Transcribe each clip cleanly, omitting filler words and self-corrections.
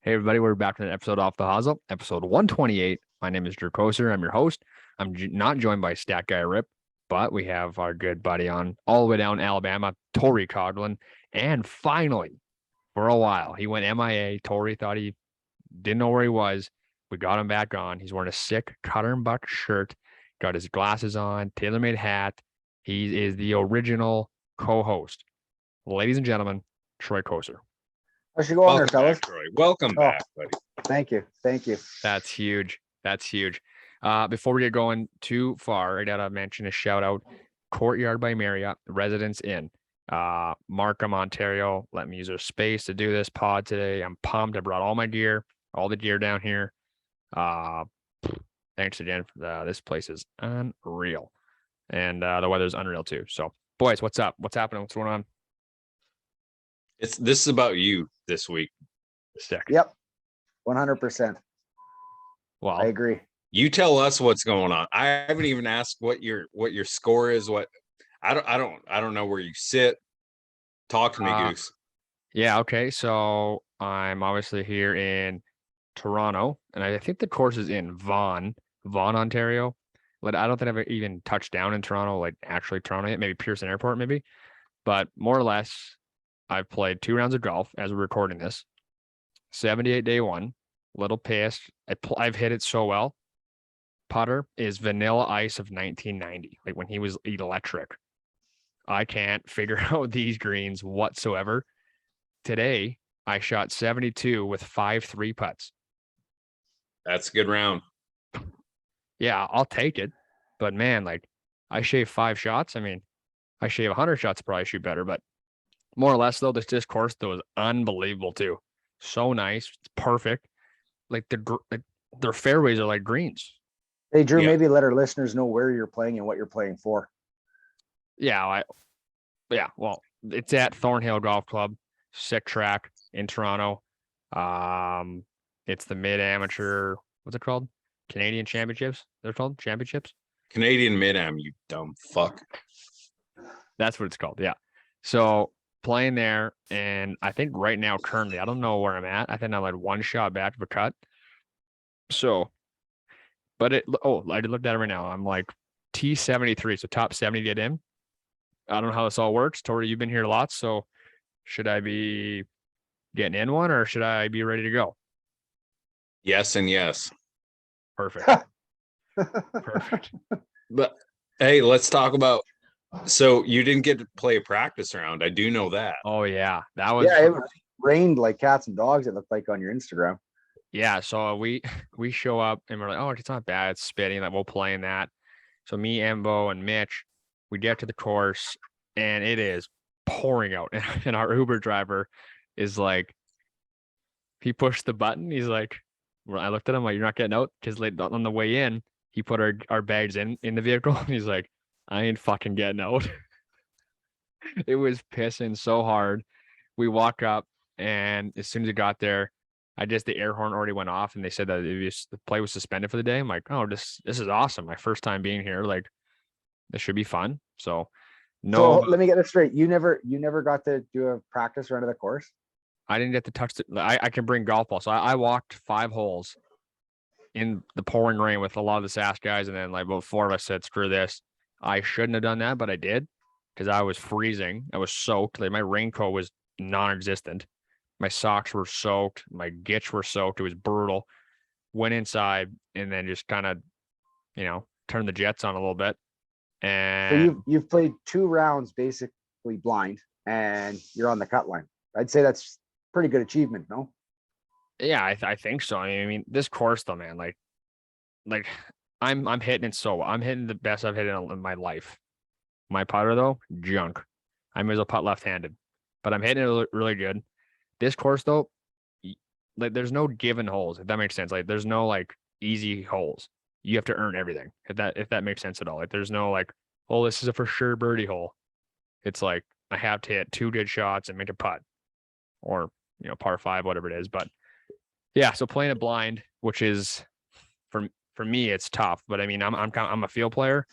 Hey everybody, we're back with an episode off the Hosel, episode 128. My name is Drew Koser. I'm your host. I'm not joined by Stat Guy Rip, but we have our good buddy on all the way down Alabama, Torrie Coughlin. And finally, for a while, he went MIA. Torrie thought he didn't know where he was. We got him back on. He's wearing a sick Cutter and Buck shirt, got his glasses on, tailor-made hat. He is the original co-host. Ladies and gentlemen, Troy Koser. I should go on there, Welcome fellas. back, Troy. Welcome back, buddy. Thank you. Thank you. That's huge. That's huge. Before we get going too far, I gotta mention a shout out Courtyard by Marriott, Residence Inn. Markham, Ontario. Let me use their space to do this pod today. I'm pumped. I brought all my gear, all the gear down here. Thanks again. This place is unreal. And the weather's unreal too. So, boys, what's up? What's happening? What's going on? This is about you this week. Sick. Yep. 100%. Well, I agree. You tell us what's going on. I haven't even asked what your score is. What I don't know where you sit. Talk to me, Goose. Yeah, okay. So I'm obviously here in Toronto, and I think the course is in Vaughan, Ontario. But I don't think I've even touched down in Toronto, like actually Toronto yet. Maybe Pearson Airport, maybe. But more or less, I've played 2 rounds of golf as we're recording this. 78 day one, little pissed. I've hit it so well. Putter is Vanilla Ice of 1990, like when he was electric. I can't figure out these greens whatsoever. Today, I shot 72 with 5 3-putts. That's a good round. Yeah, I'll take it. But man, like I shave 5 shots. I mean, I shave 100 shots, probably shoot better. But more or less, though, this course though is unbelievable too. So nice, it's perfect. Like their fairways are like greens. Hey, Drew, Yeah. maybe let our listeners know where you're playing and what you're playing for. Yeah, well, it's at Thornhill Golf Club, sick track in Toronto. It's the mid-amateur, what's it called? Canadian Championships? They're called championships? Canadian Mid-Am, you dumb fuck. That's what it's called, yeah. So playing there, and I think right now, currently, I don't know where I'm at. I think I'm like 1 shot back of a cut. So, but I did look at it right now. I'm like T73, so top 70 get in. I don't know how this all works. Tori, you've been here lots, so should I be getting in one or should I be ready to go? Yes and yes. Perfect. Perfect. But hey, let's talk about. So you didn't get to play a practice round. I do know that. Oh yeah, that was Yeah, it rained like cats and dogs, it looked like on your Instagram. yeah. So we show up and we're like, oh, it's not bad. It's spitting. Like we'll play in that. So me, Embo, and Mitch, we get to the course and it is pouring out. And our Uber driver is like, he pushed the button. He's like, well, I looked at him like, you're not getting out because on the way in, he put our bags in the vehicle. And he's like, I ain't fucking getting out. It was pissing so hard. We walk up, and as soon as it got there, the air horn already went off, and they said that the play was suspended for the day. I'm like, oh, this is awesome. My first time being here. Like, this should be fun. So, no, So let me get this straight. You never got to do a practice run of the course? I didn't get to touch it. I can bring golf balls. So I walked 5 holes in the pouring rain with a lot of the SAS guys, and then like about 4 of us said, screw this. I shouldn't have done that, but I did because I was freezing. I was soaked. Like my raincoat was non-existent. My socks were soaked. My gitch were soaked. It was brutal. Went inside and then just kind of, turned the jets on a little bit. So And you've played 2 rounds basically blind and you're on the cut line. I'd say that's pretty good achievement, no? yeah, I think so. I mean, this course though, man, like I'm hitting it so well. I'm hitting the best I've hit in my life. My putter though, junk. I may as well putt left-handed, but I'm hitting it really good. This course though, like there's no given holes, if that makes sense. Like there's no like easy holes. You have to earn everything. If that makes sense at all. Like there's no like, oh, this is a for sure birdie hole. It's like I have to hit 2 good shots and make a putt, or par 5, whatever it is. But yeah, so playing it blind, which is for me, it's tough. But I mean, I'm a field player,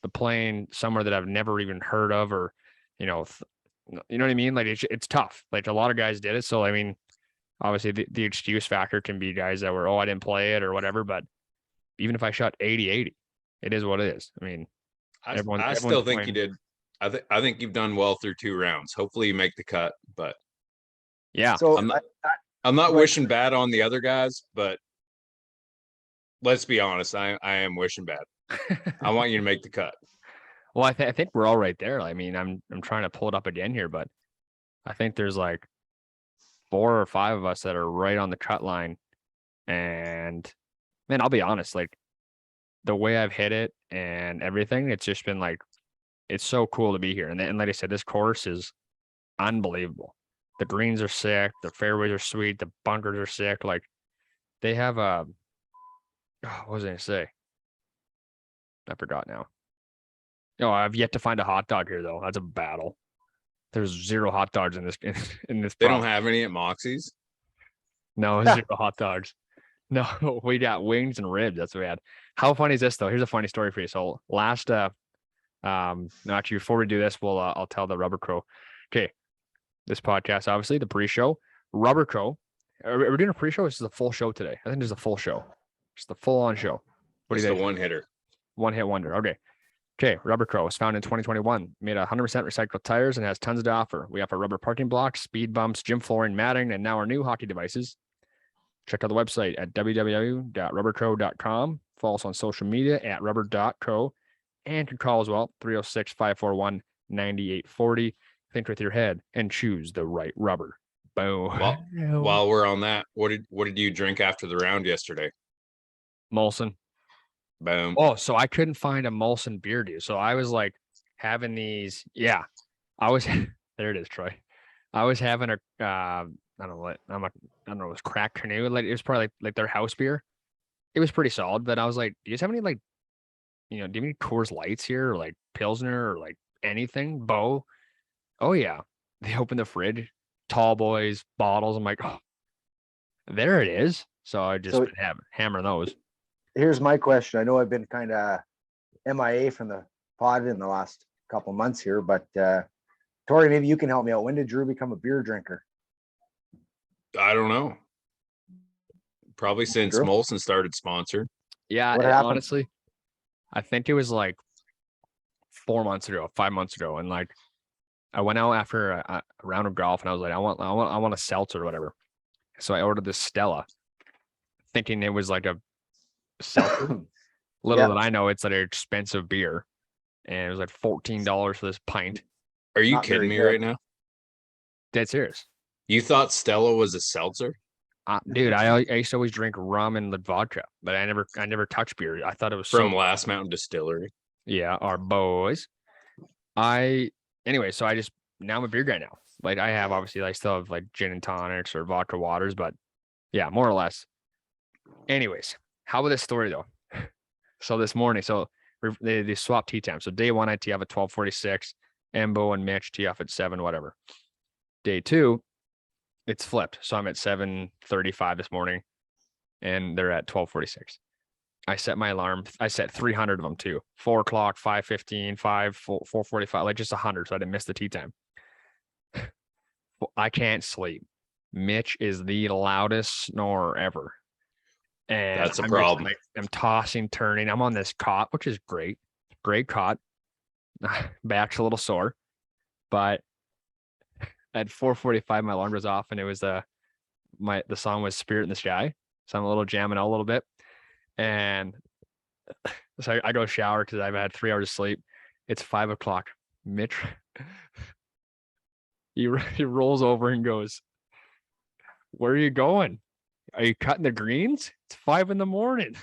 but playing somewhere that I've never even heard of, or you know what I mean? Like it's tough. Like a lot of guys did it. So I mean, obviously the excuse factor can be guys that were, oh, I didn't play it or whatever. But even if I shot 80-80, it is what it is. I mean, I everyone's still think playing. you did. I think you've done well through 2 rounds. Hopefully you make the cut, but Yeah. So I'm not Go ahead. wishing bad on the other guys, but let's be honest, I am wishing bad. I want you to make the cut. Well, I think we're all right there. I mean, I'm trying to pull it up again here, but I think there's like 4 or 5 of us that are right on the cut line. And man, I'll be honest, like the way I've hit it and everything, it's just been like, it's so cool to be here. And like I said, this course is unbelievable. The greens are sick, the fairways are sweet, the bunkers are sick. Like they have what was I gonna say? I forgot now. No, I've yet to find a hot dog here though. That's a battle. There's 0 hot dogs in this in this. They province. don't have any at Moxie's. No, 0 hot dogs. No, we got wings and ribs. That's what we had. How funny is this though? Here's a funny story for you. So last no, actually before we do this, I'll tell the Rubber Crow. Okay, this podcast, obviously the pre-show. Rubber Crow. Are we doing a pre-show? This is a full show today. I think there's a full show. Just the full-on show. What do Just you a think? one hitter. One hit wonder. Okay. Rubber Crow was founded in 2021. Made 100% recycled tires and has tons to offer. We offer rubber parking blocks, speed bumps, gym flooring, matting, and now our new hockey devices. Check out the website at www.rubbercrow.com. Follow us on social media at rubber.co and can call as well 306-541-9840. Think with your head and choose the right rubber. Boom. While we're on that, what did you drink after the round yesterday? Molson. Boom. Oh, so I couldn't find a Molson beer, dude. So I was like having these. Yeah, I was. There it is, Troy. I was having a. I don't know what. I don't know. It was Crack Canoe. Like it was probably like their house beer. It was pretty solid, but I was like, do you guys have any like, do you have any Coors Lights here or like Pilsner or like anything? Bo. Oh yeah. They opened the fridge, tall boys, bottles. I'm like, oh, there it is. So I just been hammering those. Here's my question. I know I've been kind of MIA from the pod in the last couple months here, but Torrie, maybe you can help me out. When did Drew become a beer drinker? I don't know. Probably since Drew? Molson started sponsored. Yeah, What happened? honestly, I think it was like 4 months ago, 5 months ago, and like I went out after a round of golf, and I was like, I want a seltzer or whatever. So I ordered this Stella, thinking it was like a seltzer. Little did I know it's like an expensive beer, and it was like $14 for this pint. Are you Not kidding very me good. right now? Dead serious. You thought Stella was a seltzer? Dude, I used to always drink rum and vodka, but I never touched beer. I thought it was From so. Last Mountain Distillery. Yeah, our boys. Anyway, so now I'm a beer guy now. Like I have obviously I still have like gin and tonics or vodka waters, but yeah, more or less. Anyways, how about this story though? So this morning, they swapped tee time. So day 1 I tee off at 12:46, Embo and Mitch tee off at 7, whatever. Day 2, it's flipped. So I'm at 7:35 this morning, and they're at 12:46. I set my alarm. I set 300 of them too. 4 o'clock, 5:15, 4:45, like just 100. So I didn't miss the tea time. I can't sleep. Mitch is the loudest snorer ever. And That's a I'm problem. I'm tossing, turning. I'm on this cot, which is great. Great cot. Back's a little sore. But at 4:45, my alarm goes off, and it was the song was Spirit in the Sky. So I'm a little jamming out a little bit. And so I go shower because I've had 3 hours of sleep. It's 5 o'clock. Mitch, he rolls over and goes, "Where are you going? Are you cutting the greens? It's 5 a.m.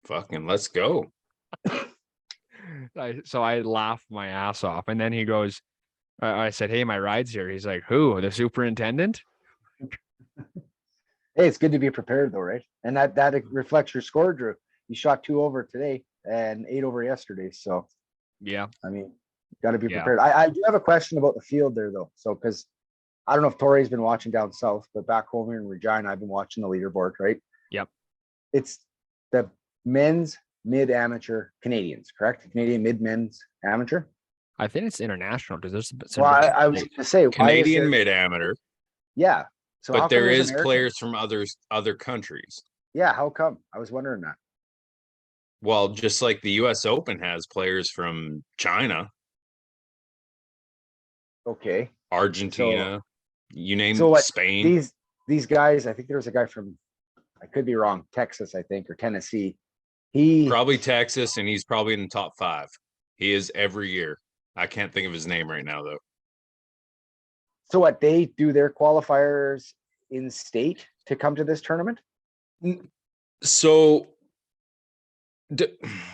Fucking let's go. So I laughed my ass off. And then he goes, I said, "Hey, my ride's here." He's like, "Who? The superintendent?" Hey, it's good to be prepared though, right? And that reflects your score, Drew. You shot 2 over today and 8 over yesterday. So Yeah. I mean, got to be Yeah. prepared. I do have a question about the field there though. So because I don't know if Torrie's been watching down south, but back home here in Regina, I've been watching the leaderboard, right? Yep. It's the men's mid-amateur Canadians, correct? Canadian mid-men's amateur. I think it's international because there's some Well, I was going to say, why is Canadian there- mid amateur. yeah, So how But come there there's is American? players from other countries. Yeah, how come? I was wondering that. Well, just like the US Open has players from China, Okay. So Argentina, you so name what Spain, these guys, I think there was a guy from, I could be wrong, Texas, I think, or Tennessee. He probably Texas, and he's probably in the top 5. He is every year. I can't think of his name right now though. so what they do their qualifiers in state to come to this tournament? So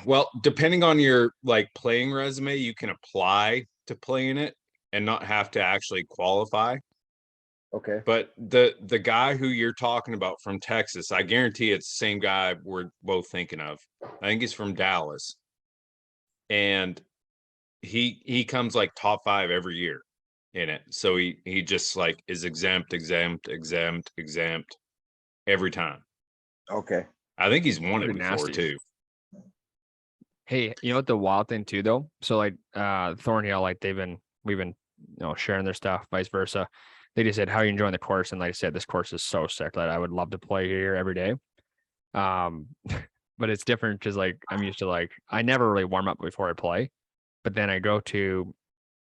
well, depending on your like playing resume, you can apply to play in it and not have to actually qualify. Okay. But the guy who you're talking about from Texas, I guarantee it's the same guy we're both thinking of. I think he's from Dallas. And he comes like top 5 every year in it. So he just like is exempt every time. Okay. I think he's won it Pretty before nasty. too. Hey, you know what the wild thing too though? So like Thornhill, like we've been sharing their stuff, vice versa. They just said, how are you enjoying the course? And like I said, this course is so sick that I would love to play here every day. Um but it's different because like I'm used to like I never really warm up before I play, but then I go to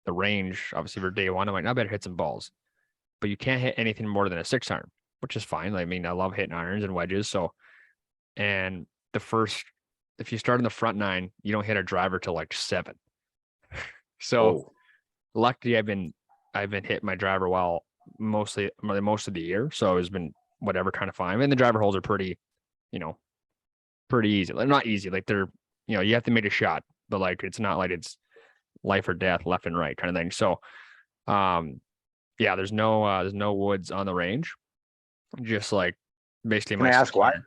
the range, obviously for day one, I'm like, I better hit some balls. But you can't hit anything more than a 6-iron, which is fine. I mean, I love hitting irons and wedges. So and the first if you start in the front 9, you don't hit a driver till like 7. So Oh, luckily I've been hitting my driver well most of the year. So it's been whatever kind of fine. And the driver holes are pretty, you know, pretty easy. Like not easy. Like they're, you have to make a shot, but like it's not like it's life or death, left and right kind of thing. So yeah, there's no woods on the range. Just like basically Can my I ask why? 6-iron.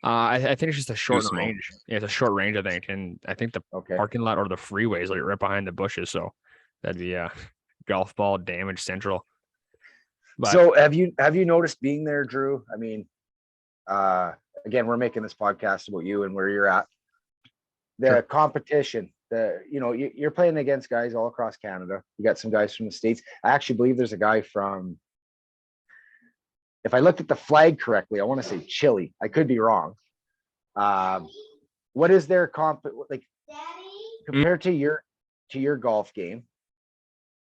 I think it's just a too short small. range. Yeah, it's a short range, I think. And I think the Okay. parking lot or the freeway is like right behind the bushes. So that'd be golf ball damage central. But So have you noticed being there, Drew? I mean, uh again, we're making this podcast about you and where you're at. The Sure. competition, you're playing against guys all across Canada. You got some guys from the States. I actually believe there's a guy from, if I looked at the flag correctly, I want to say Chile. I could be wrong. What is their comp like compared to your golf game?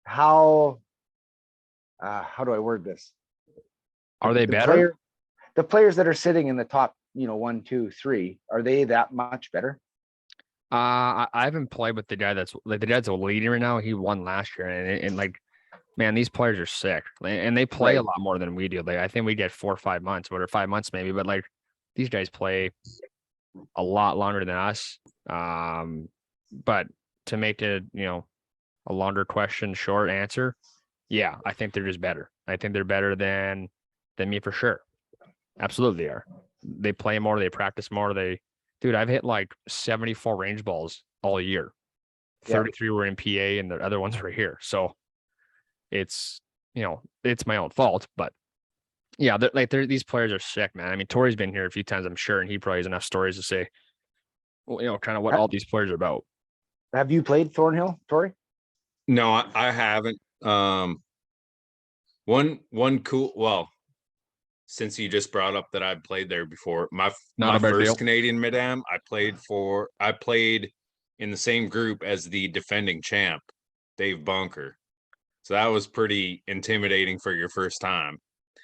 How do I word this? are they better? The players that are sitting in the top, 1, 2, 3, are they that much better? I haven't played with the guy that's like the guy's a leading right now. He won last year, and like, man, these players are sick, and they play a Right. lot more than we do. Like I think we get 4 or 5 months, or 5 months maybe, but like these guys play a lot longer than us. But to make it, a longer question, short answer, yeah, I think they're just better. I think they're better than me for sure. Absolutely, they are. They play more. They practice more. Dude, I've hit like 74 range balls all year. Yeah. 33 were in PA, and the other ones were here. So it's it's my own fault, but yeah, these players are sick, man. I mean, Torrie's been here a few times, I'm sure, and he probably has enough stories to say, well, kind of what all these players are about. Have you played Thornhill, Torrie? No, I haven't. One cool. Well, since you just brought up that I'd played there before, Not my a big first deal. Canadian Mid-Am, I played in the same group as the defending champ, Dave Bunker. So that was pretty intimidating for your first time.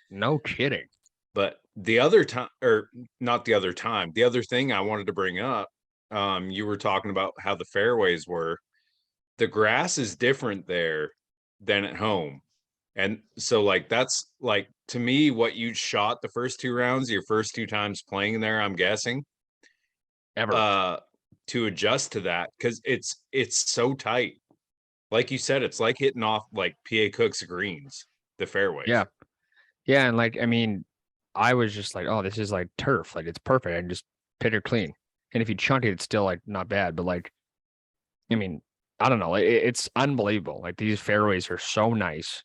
No kidding. But the other time, or not the other time, the other thing I wanted to bring up, you were talking about how the fairways were. The grass is different there than at home. And so like that's like to me what you shot the first 2 rounds, your first 2 times playing there, I'm guessing. Ever. To adjust to that because it's so tight. Like you said, it's like hitting off like PA Cook's greens, the fairways. Yeah. Yeah, and like I mean, I was just like, oh, this is like turf. Like it's perfect. I can just pit it clean. And if you chunk it, it's still like not bad. But like, I mean, I don't know. It's unbelievable. Like these fairways are so nice.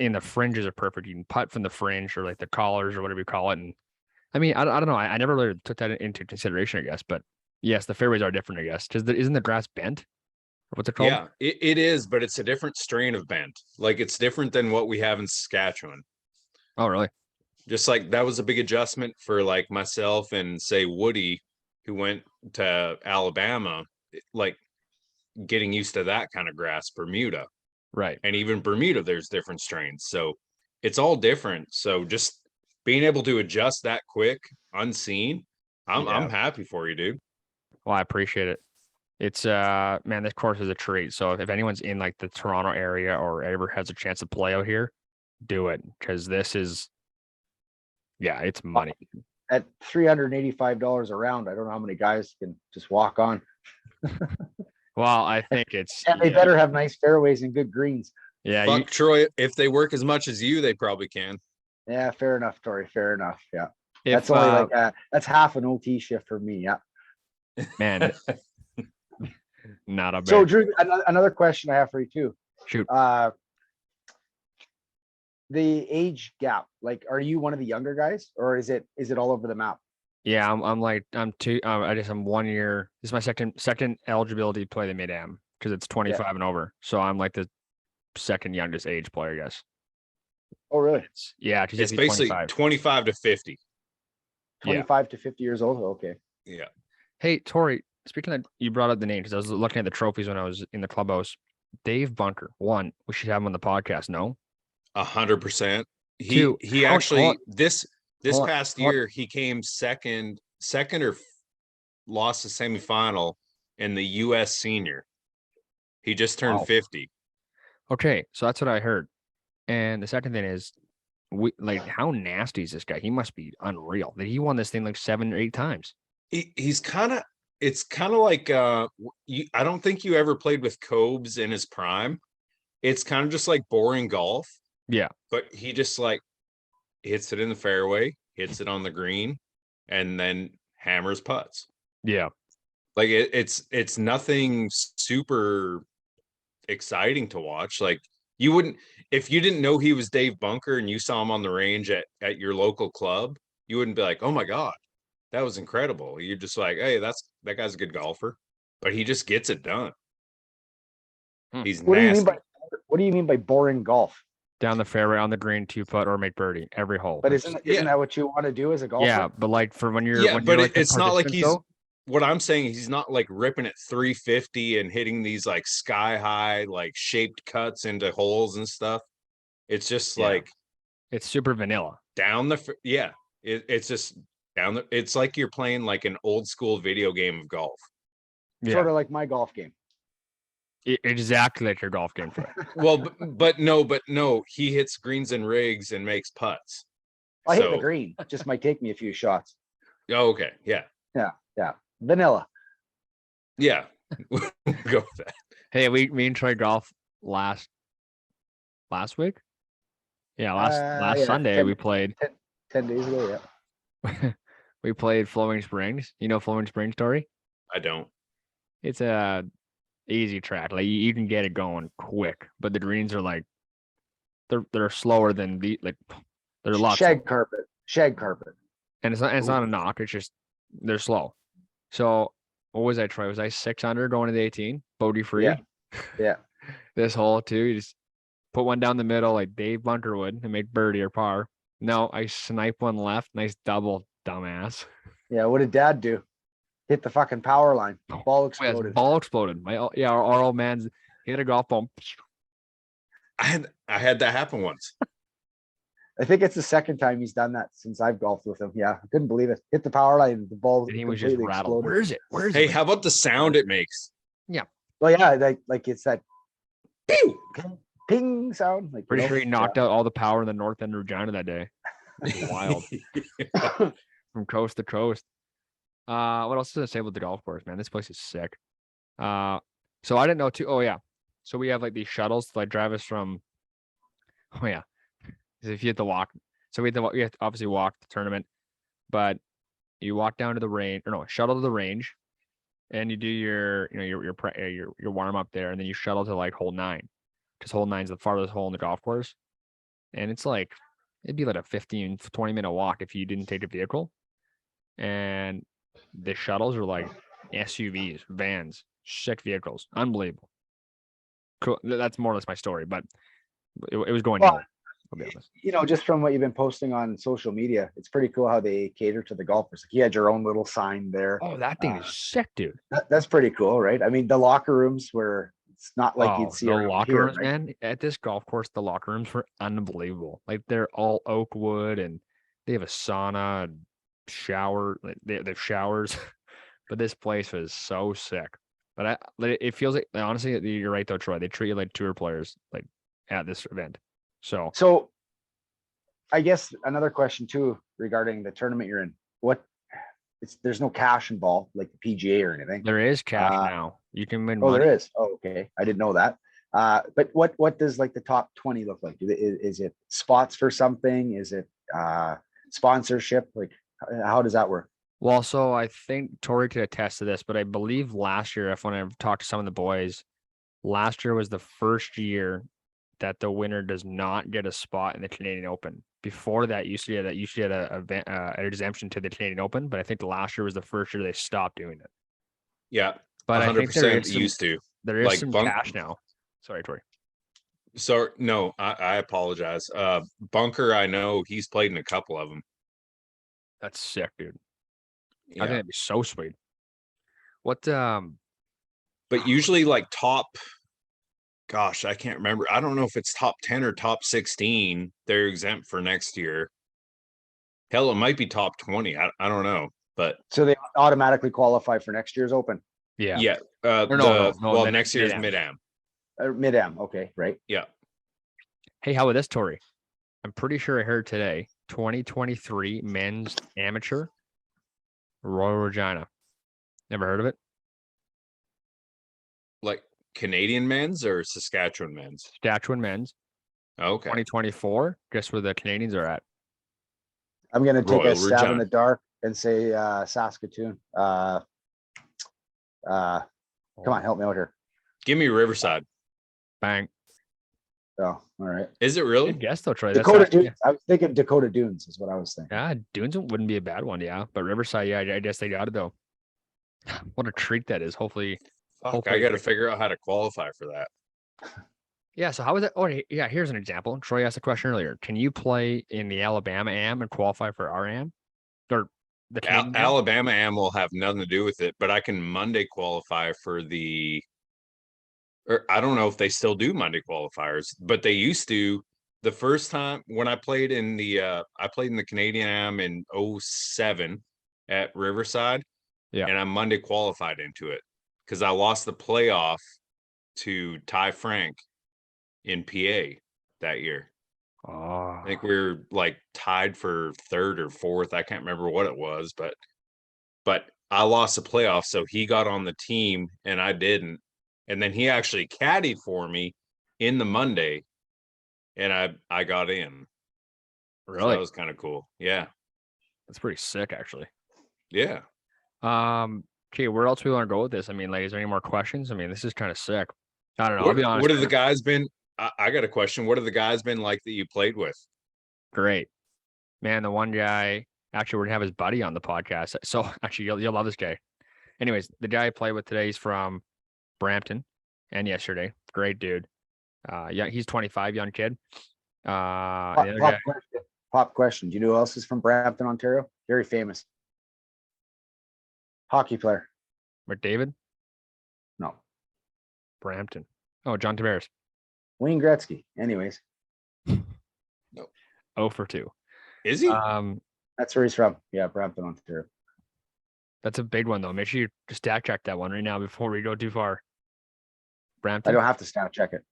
And the fringes are perfect. You can putt from the fringe or like the collars or whatever you call it. And I mean, I don't know. I never really took that into consideration, I guess. But yes, the fairways are different, I guess. Because isn't the grass bent? Or what's it called? Yeah, it is, but it's a different strain of bent. Like it's different than what we have in Saskatchewan. Oh, really? Just like that was a big adjustment for like myself and say Woody, who went to Alabama, like getting used to that kind of grass, Bermuda. Right. And even Bermuda, there's different strains. So it's all different. So just being able to adjust that quick, unseen, I'm happy for you, dude. Well, I appreciate it. It's man, this course is a treat. So if anyone's in like the Toronto area or ever has a chance to play out here, do it because this is, yeah, it's money. At $385 a round, I don't know how many guys can just walk on. Well, I think it's And they better have nice fairways and good greens. yeah. Fuck Troy, if they work as much as you, they probably can. Yeah, fair enough, Torrie. Fair enough. Yeah, If that's only like that's half an OT shift for me. Yeah. man, not a bad. So Drew, another question I have for you too. Shoot. The age gap, like, are you one of the younger guys, or is it all over the map? Yeah, I'm 1 year. This is my second eligibility to play the mid-am because it's 25 and over. So I'm like the second youngest age player, I guess. Oh, really? Yeah, It's basically 25 to 50. 25 to 50 years old. Okay. Yeah. Hey, Torrie, speaking of, you brought up the name because I was looking at the trophies when I was in the clubhouse. Dave Bunker, one, we should have him on the podcast. No, 100%. Two, He hold actually on. this Hold on, past hold on. year he came second or lost the semifinal in the US senior. He just turned Wow. 50. Okay, so that's what I heard. And the second thing is, we like how nasty is this guy? He must be unreal. That he won this thing like 7 or 8 times. He's kind of it's kind of like I don't think you ever played with Cobes in his prime. It's kind of just like boring golf. Yeah. But he just like hits it in the fairway, hits it on the green, and then hammers putts. Yeah. Like it's nothing super exciting to watch. Like you wouldn't, if you didn't know he was Dave Bunker and you saw him on the range at your local club, you wouldn't be like, oh my God, that was incredible. You're just like, hey, that guy's a good golfer. But he just gets it done. He's What nasty. do you mean by boring golf? Down the fairway on the green, 2-putt or make birdie every hole. But isn't that what you want to do as a golfer? Yeah, but like for when you're it's not like he's what I'm saying, he's not like ripping at 350 and hitting these like sky high, like shaped cuts into holes and stuff. It's just like it's super vanilla. Down the it's just down the, it's like you're playing like an old school video game of golf. Sort of like my golf game. Exactly like your golf game. Well, but no, he hits greens and rigs and makes putts. I hit the green. Just might take me a few shots. Oh, okay. Yeah. Vanilla. Yeah. Go with that. Hey, me and Troy golf last week. Yeah, last Sunday we played 10 days ago. Yeah. We played Flowing Springs. You know Flowing Springs, Torrie? I don't. It's a easy track. Like you can get it going quick, but the greens are like they're slower than they're a lot shag slower. carpet. And it's not a knock. It's just they're slow. So what was I, Troy? Was I 6 under going to the 18? Bogey free? Yeah. This hole too. You just put one down the middle like Dave Bunker would and make birdie or par. No, I snipe one left. Nice double, dumbass. Yeah, what did Dad do? Hit the fucking power line. Ball exploded. Ball exploded. Our old man's hit a golf ball. I had that happen once. I think it's the second time he's done that since I've golfed with him. Yeah, I couldn't believe it. Hit the power line, the ball And he was just rattled. Exploded. Where's it? Hey, it? how about the sound it makes? Yeah. Well, yeah, like it's that Pew! ping sound. Like, Pretty sure he knocked out all the power in the north end of Regina that day. Wild. From coast to coast. What else does it say about the golf course, man? This place is sick. So I didn't know too. Oh yeah. So we have like these shuttles to like drive us from. Oh yeah. If you have to walk, so we have to obviously walk the tournament, but you walk down to the range, or no, shuttle to the range, and you do your warm up there, and then you shuttle to like hole 9, because hole 9 is the farthest hole in the golf course, and it's like it'd be like a 15-20 minute walk if you didn't take a vehicle, and the shuttles are like SUVs, vans, sick vehicles, unbelievable. Cool. That's more or less my story, but it was going. Well, I'll be honest. You know, just from what you've been posting on social media, it's pretty cool how they cater to the golfers. Like you had your own little sign there. Oh, that thing is sick, dude. That's pretty cool, right? I mean, the locker rooms were, it's not like you'd see the around locker here, rooms, right? man. At this golf course, the locker rooms were unbelievable. Like they're all oak wood and they have a sauna, and shower. Like, they have showers, but this place was so sick. But it feels like honestly, you're right though, Troy. They treat you like tour players, like at this event. So I guess another question too regarding the tournament you're in. There's no cash involved like the PGA or anything. There is cash Uh, now. You can win Oh, money. there is. Oh, okay. I didn't know that. But what does like the top 20 look like? Is it spots for something? Is it sponsorship? Like how does that work? Well, so I think Torrie could attest to this, but I believe last year, when I've talked to some of the boys, last year was the first year that the winner does not get a spot in the Canadian Open. Before that, you usually had an exemption to the Canadian Open, but I think last year was the first year they stopped doing it. Yeah, But I think 100% used to. there is Like some cash now. Sorry, Torrie. So no, I apologize. Bunker, I know he's played in a couple of them. That's sick, dude. I Yeah. think that'd be so sweet. What But usually like top, gosh, I can't remember. I don't know if it's top 10 or top 16. They're exempt for next year. Hell, it might be top 20. I don't know. But So they automatically qualify for next year's Open yeah. Or no, the next year's mid-am. mid-am. mid-am. Okay, right. Yeah. Hey, how about this, Torrie? I'm pretty sure I heard today, 2023 men's amateur Royal Regina. Never heard of it? Like Canadian men's or Saskatchewan men's? Saskatchewan men's. Okay. 2024. Guess where the Canadians are at? I'm gonna take Royal a stab in Regina. the dark and say Saskatoon. Come on, help me out here. Give me Riverside. Bang. Oh, all right. Is it really? Good guess though, Troy. Dakota That's Dunes. I was thinking Dakota Dunes is what I was thinking. yeah, Dunes wouldn't be a bad one, yeah. But Riverside, yeah, I guess they got it though. What a treat that is. Hopefully, Fuck, I got to figure out how to qualify for that. yeah. So how is that? Oh, yeah. Here's an example. Troy asked a question earlier. Can you play in the Alabama AM and qualify for our AM? Or the Canadian AM? Alabama AM will have nothing to do with it, but I can Monday qualify for the. Or I don't know if they still do Monday qualifiers, but they used to. The first time when I played in the Canadian AM in 07 at Riverside, Yeah. and I Monday qualified into it because I lost the playoff to Ty Frank in PA that year. Oh, I think we were like tied for third or fourth. I can't remember what it was, but I lost the playoff, so he got on the team and I didn't. And then he actually caddied for me in the Monday, and I got in. really? So that was kind of cool. Yeah. That's pretty sick, actually. Yeah. Okay, where else we want to go with this? I mean, like, is there any more questions? I mean, this is kind of sick. I don't know. I'll be honest. What have the guys been? I got a question. What have the guys been like that you played with? Great, man. The one guy, actually, we're gonna have his buddy on the podcast. So actually, you'll love this guy. Anyways, the guy I played with today is from Brampton, and yesterday, great dude. Yeah, he's 25, young kid. The other guy, Pop question. Do you know who else is from Brampton, Ontario? Very famous hockey player. McDavid, No, Brampton. Oh, John Tavares. Wayne Gretzky. Anyways, 0 for 2. Is he? that's where he's from. Yeah, Brampton, Ontario. That's a big one though. Make sure you stat check that one right now before we go too far. Brampton. I don't have to stat check it.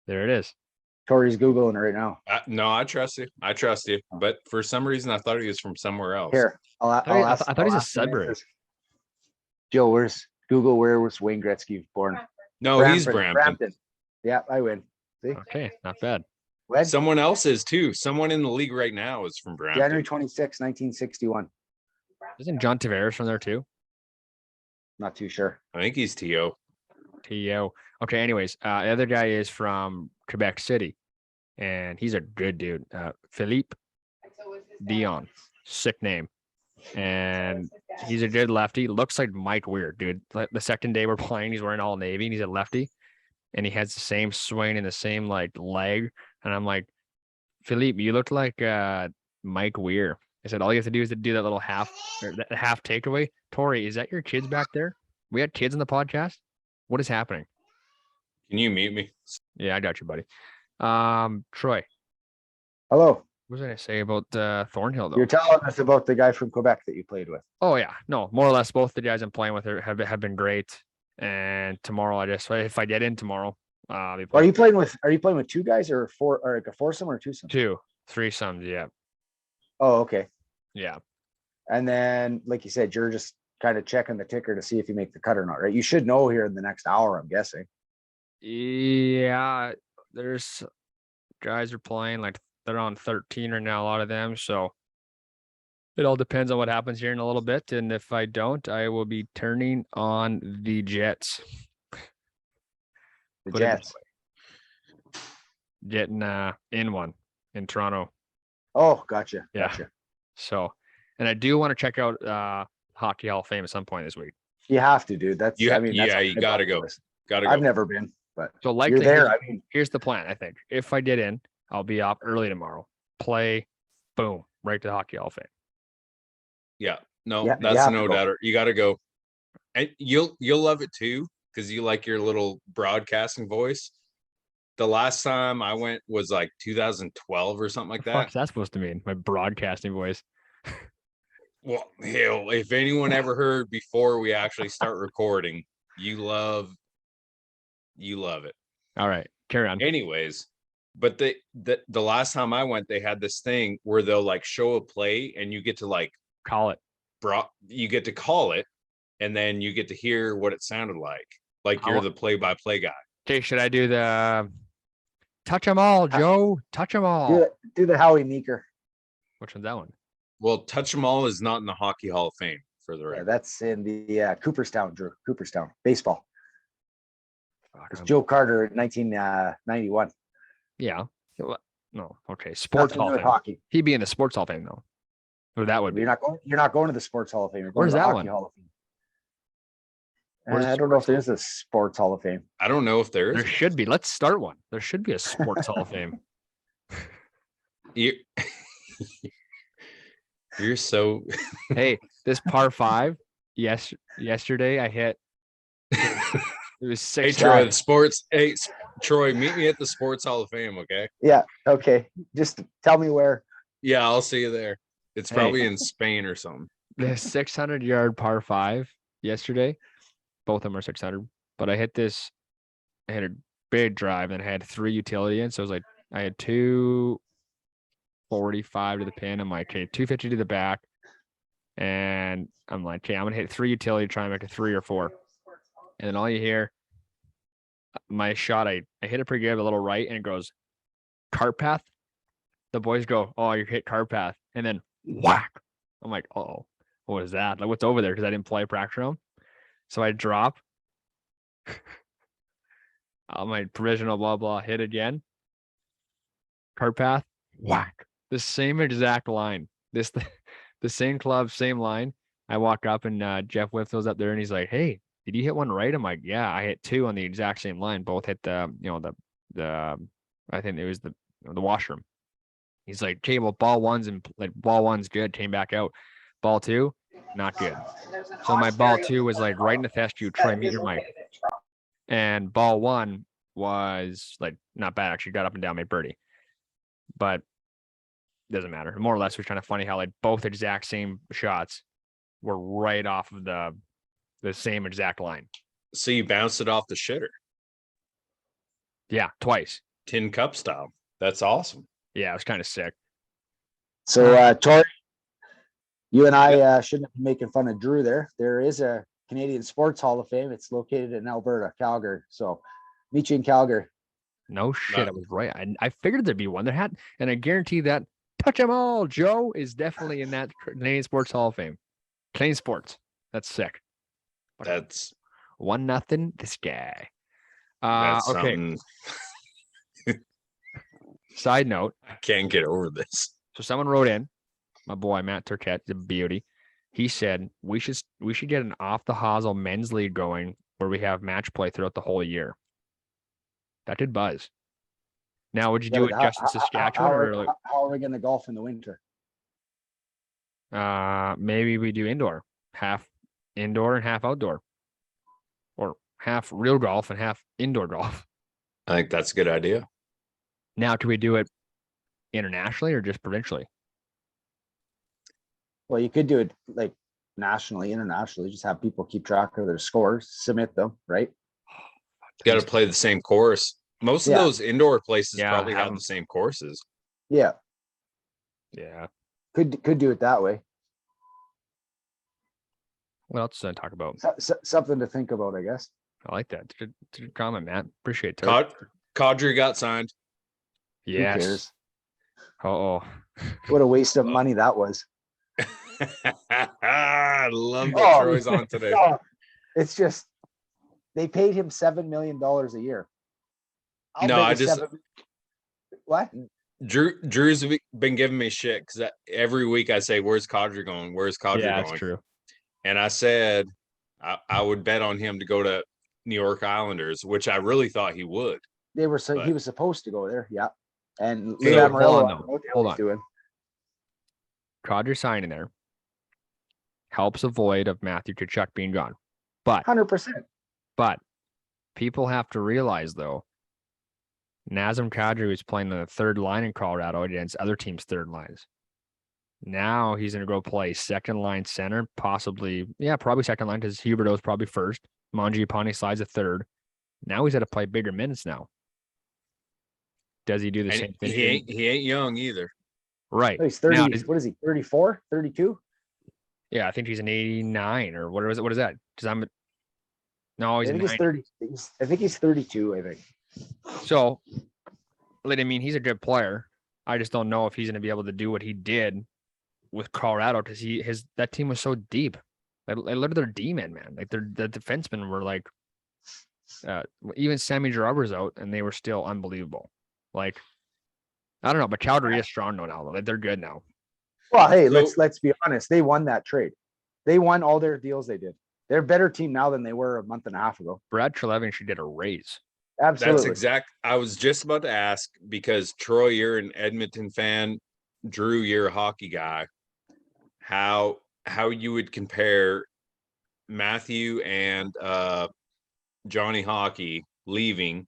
There it is. Torrie's Googling it right now. No, I trust you. I trust you. But for some reason, I thought he was from somewhere else. Here, I thought he's a Sudbury. Joe, where was Wayne Gretzky born? No, he's Brampton. Yeah, I win. See? Okay, not bad. When? Someone else is too. Someone in the league right now is from Brampton. January 26, 1961. Isn't John Tavares from there too? Not too sure. I think he's T.O. T.O. Okay, anyways, the other guy is from Quebec City, and he's a good dude. Philippe Dion, sick name. And he's a good lefty. Looks like Mike Weir, dude. Like the second day we're playing, he's wearing all navy, and he's a lefty. And he has the same swing and the same like leg And I'm like, Philippe, you look like Mike Weir. I said, all you have to do is to do that little half or that half takeaway. Torrie, is that your kids back there? We had kids in the podcast. What is happening? Can you mute me? Yeah, I got you, buddy. Troy, Hello. what was I gonna say about Thornhill though? You're telling us about the guy from Quebec that you played with. Oh yeah, no, more or less both the guys I'm playing with have been great. And tomorrow, if I get in tomorrow, I'll be Are you playing playing with two guys or four, or like a foursome or twosome? two, three sums. Yeah, Oh, okay. yeah. And then, like you said, you're just kind of checking the ticker to see if you make the cut or not, right? You should know here in the next hour, I'm guessing. Yeah, there's guys are playing like they're on 13 right now, a lot of them. So it all depends on what happens here in a little bit. And if I don't, I will be turning on the Jets. The Put it this Jets. way. Getting in one in Toronto. Oh, gotcha. Yeah. Gotcha. So, and I do want to check out Hockey Hall of Fame at some point this week. You have to, dude. That's, I mean, that's yeah, on you my gotta bucket go. list. Gotta I've go. never been, but So like you're there. I mean, here's the plan. I think if I get in, I'll be up early tomorrow. Play, boom, right to the Hockey Hall of Fame. Yeah, no, Yeah, you that's have no to go. doubter. You gotta go. And you'll love it too, because you like your little broadcasting voice. The last time I went was like 2012 or something like What the fuck's that. that supposed to mean? My broadcasting voice. Well, hell, if anyone ever heard before we actually start recording, you love it. All right, carry on. Anyways, but the last time I went, they had this thing where they'll like show a play and you get to like Call it. you get to call it, and then you get to hear what it sounded like you're the play-by-play guy. Okay, should I do the touch them all, Joe? Touch them all. Do the Howie Meeker. Which one's that one? Well, touch 'em all is not in the Hockey Hall of Fame for the Yeah, record. that's in the Cooperstown, Drew. Cooperstown baseball. Fuck, It's I'm- Joe Carter, 1991. Yeah. No. Okay. Sports Nothing to Hall do of with Fame. hockey. He'd be in the Sports Hall of Fame though. Or that would be. You're not going to the Sports Hall of Fame. You're going Where's to the that Hockey one? Hall of Fame. Where's the I don't know if Sports there's a Sports Hall of Fame. I don't know if there There is. should be. Let's start one. There should be a Sports Hall of Fame. You, you're so Hey, this par five. Yesterday I hit. It was Hey 6. Troy, Troy, meet me at the Sports Hall of Fame, okay? Yeah. Okay. Just tell me where. Yeah, I'll see you there. It's Hey. probably in Spain or something. The 600-yard par five yesterday. Both of them are 600. But I hit a big drive and I had 3 utility in. So it was like I had 245 to the pin. I'm like, okay, 250 to the back. And I'm like, okay, I'm gonna hit 3 utility, try and make it 3 or 4. And then all you hear, my shot, I hit it pretty good, a little right, and it goes cart path. The boys go, oh, you hit cart path, and then whack. I'm like, oh, what is that? Like, what's over there? Because I didn't play practice round. So I drop my provisional blah blah, hit again. Cart path, whack. The same exact line. The same club, same line. I walk up and Jeff Whitfield's up there and he's like, hey, did you hit one right? I'm like, yeah, I hit 2 on the exact same line. Both hit the I think it was the washroom. He's like, okay, well, ball one's good. Came back out. Ball 2, not good. So my ball 2 was like right in the fescue, try and meet your mic. And ball 1 was like not bad, actually got up and down, made birdie. But doesn't matter. More or less, it was kind of funny how like both exact same shots were right off of the same exact line. So you bounced it off the shitter, Yeah, twice. tin cup style. That's awesome. Yeah, it was kind of sick. So, Torrie, you and I shouldn't be making fun of Drew there. There is a Canadian Sports Hall of Fame. It's located in Alberta, Calgary. So meet you in Calgary. No shit, No. I was right. I figured there'd be one. There had, and I guarantee that touch 'em all, Joe is definitely in that Canadian Sports Hall of Fame. Canadian Sports. That's sick. That's 1-0. This guy. that's Okay. something. Side note. I can't get over this. So someone wrote in, my boy Matt Turquette, the beauty. He said we should get an off the Hosel men's league going where we have match play throughout the whole year. That did buzz. Now, would you Yeah, do but it just in Saskatchewan or like, how are we gonna golf in the winter? maybe we do half indoor and half outdoor, or half real golf and half indoor golf? I think that's a good idea. Now, do we do it internationally or just provincially? Well, you could do it like nationally, internationally, just have people keep track of their scores, submit them, right? You got to play the same course. Most of Yeah. those indoor places Yeah, probably have have them. the same courses. Yeah, Yeah. could do it that way. What else to talk about? Something to think about, I guess. I like that. It's a good comment, Matt. Appreciate it. Kadri got signed. Yes. Who cares? Oh, What a waste of money that was. I love that Troy's on today. No, it's just they paid him $7 million a year. What? Drew's been giving me shit because every week I say, "Where's Kadri going? Where's Kadri yeah, going?" that's true. And I said I would bet on him to go to New York Islanders, which I really thought he would. He was supposed to go there, yeah. And Okay, Lou hold Lamoriello, on, I don't know though. what the hell Hold he's on. doing. Kadri signing there helps avoid of Matthew Tkachuk being gone, but 100%. people have to realize though, Nazem Kadri was playing the third line in Colorado against other teams' third lines. Now he's going to go play second line center, probably second line because Huberdeau's probably first. Mangiapane slides a third. Now he's got to play bigger minutes now. Does he do the same thing? He ain't young either. Right. Oh, he's 30. Now, what is he? 34, 32? yeah, I think he's an 89 or what is it? What is that? Because I think he's 30. I think he's 32, I think. So, I mean, he's a good player. I just don't know if he's going to be able to do what he did with Colorado because that team was so deep. Like look at their D-men, man. Like the defensemen were like, even Sammy Gerard's out, and they were still unbelievable. Like, I don't know, but Calgary is strong now. Like they're good now. Well, hey, let's be honest. They won that trade. They won all their deals they did. They're a better team now than they were a month and a half ago. Brad Treleving should get a raise. Absolutely. That's I was just about to ask because Troy, you're an Edmonton fan. Drew, you're a hockey guy. How you would compare Matthew and Johnny Hockey leaving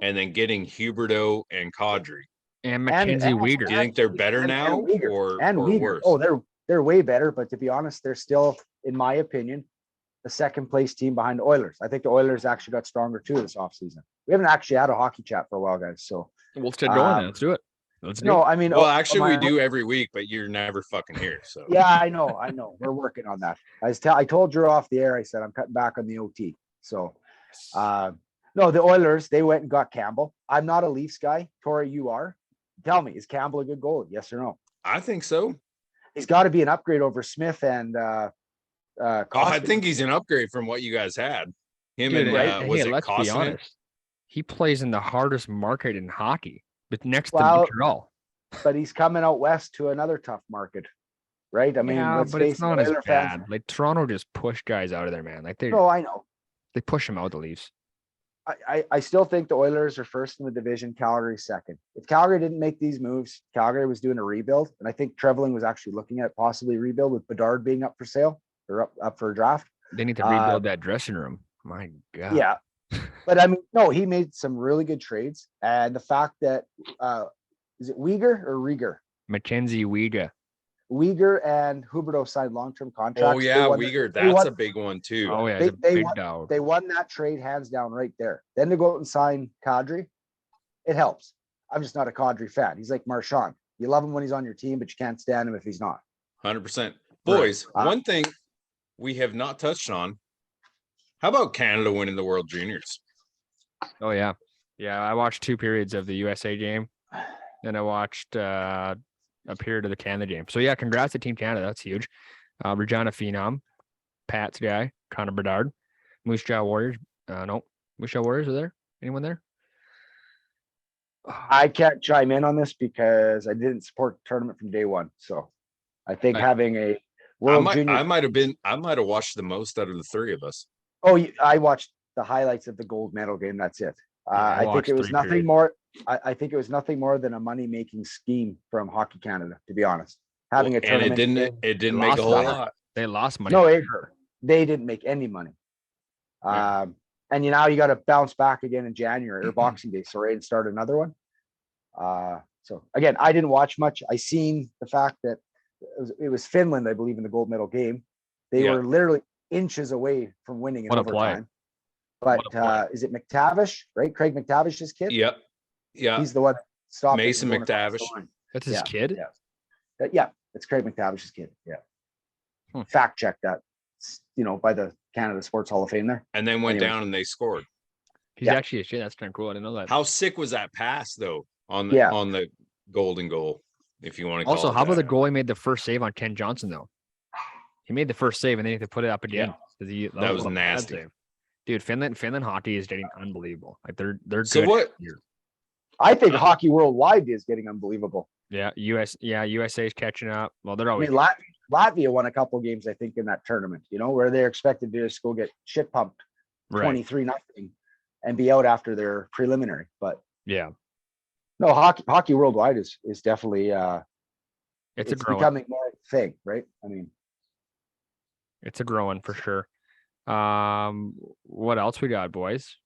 and then getting Huberdeau and Kadri and Mackenzie Weegar. Do you think they're better now or worse? Oh, they're way better. But to be honest, they're still, in my opinion, the second place team behind the Oilers. I think the Oilers actually got stronger too this offseason. We haven't actually had a hockey chat for a while, guys. So we'll get going. Let's do it. I mean, well, actually, we do every week, but you're never fucking here. So yeah, I know. We're working on that. I told Drew off the air. I said I'm cutting back on the OT. So, no, the Oilers, they went and got Campbell. I'm not a Leafs guy. Torrie, you are. Tell me, is Campbell a good goalie? Yes or no? I think so. He's got to be an upgrade over Smith and I think he's an upgrade from what you guys had. Let's be honest. He plays in the hardest market in hockey, but next to Montreal. But he's coming out west to another tough market, right? I mean, but it's not as bad. Like Toronto just pushed guys out of there, man. Like I know. They push them out, the Leafs. I still think the Oilers are first in the division, Calgary second. If Calgary didn't make these moves, Calgary was doing a rebuild. And I think Treveling was actually looking at possibly rebuild with Bedard being up for sale or up for a draft. They need to rebuild that dressing room. My God. Yeah. But I mean, no, he made some really good trades. And the fact that is it Weegar or Rieger? Mackenzie Weegar. Weegar and Huberdeau signed long-term contracts. Oh yeah, Weegar. That's a big one too. Oh yeah, they won that trade hands down right there. Then to go out and sign Kadri, it helps. I'm just not a Kadri fan. He's like Marchand. You love him when he's on your team, but you can't stand him if he's not. 100%. Boys, one thing we have not touched on. How about Canada winning the World Juniors? Oh yeah. Yeah, I watched 2 periods of the USA game. Then I watched a period of the Canada game. So yeah, congrats to Team Canada. That's huge. Regina Phenom, Pat's guy, Connor Bedard, Moose Jaw Warriors. Moose Jaw Warriors are there? Anyone there? I can't chime in on this because I didn't support the tournament from day one. So I think having a World Junior. I might have watched the most out of the 3 of us. Oh, I watched the highlights of the gold medal game. That's it. I think it was nothing more. I think it was nothing more than a money-making scheme from Hockey Canada, to be honest. Having a And tournament. it didn't They make a lost whole money. lot. They lost money. No, for sure. they didn't make any money. Yeah. And now you got to bounce back again in January or Boxing Day, so ready to start another one. So again, I didn't watch much. I seen the fact that it was Finland, I believe, in the gold medal game. They were literally inches away from winning in What a play. overtime. But is it McTavish, right? Craig McTavish's kid? Yep. Yeah. He's the one that stopped it Mason from going across McTavish. the line. That's his kid. Yeah, it's Craig McTavish's kid. Yeah. Fact check that, by the Canada Sports Hall of Fame there. And then went down and they scored. He's actually a shit. That's kind of cool. I didn't know that. How sick was that pass though on the golden goal? If you want to call Also, it how about that. the goalie made the first save on Ken Johnson though? He made the first save and then he had to put it up again. That was a bad nasty. save. Dude, Finland hockey is getting unbelievable. Like they're So good what? here. I think hockey worldwide is getting unbelievable. Yeah, USA is catching up. Well, they're I always mean, Latvia won a couple games, I think, in that tournament, where they're expected to just go get shit pumped 23-0 and be out after their preliminary. But yeah. No, hockey worldwide is definitely it's becoming more of a thing, right? I mean, it's a growing for sure. What else we got, boys?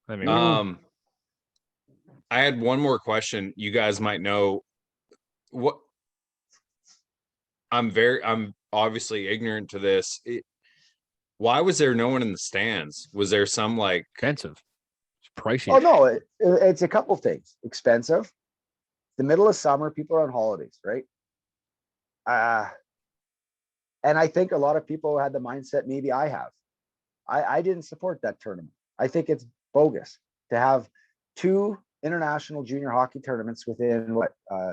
I mean, I had one more question. You guys might know what I'm obviously ignorant to this. Why was there no one in the stands? Was there some expensive? It's pricey. Oh no, it's a couple things. Expensive. The middle of summer, people are on holidays, right? And I think a lot of people had the mindset maybe I have. I didn't support that tournament. I think it's bogus to have 2 international junior hockey tournaments within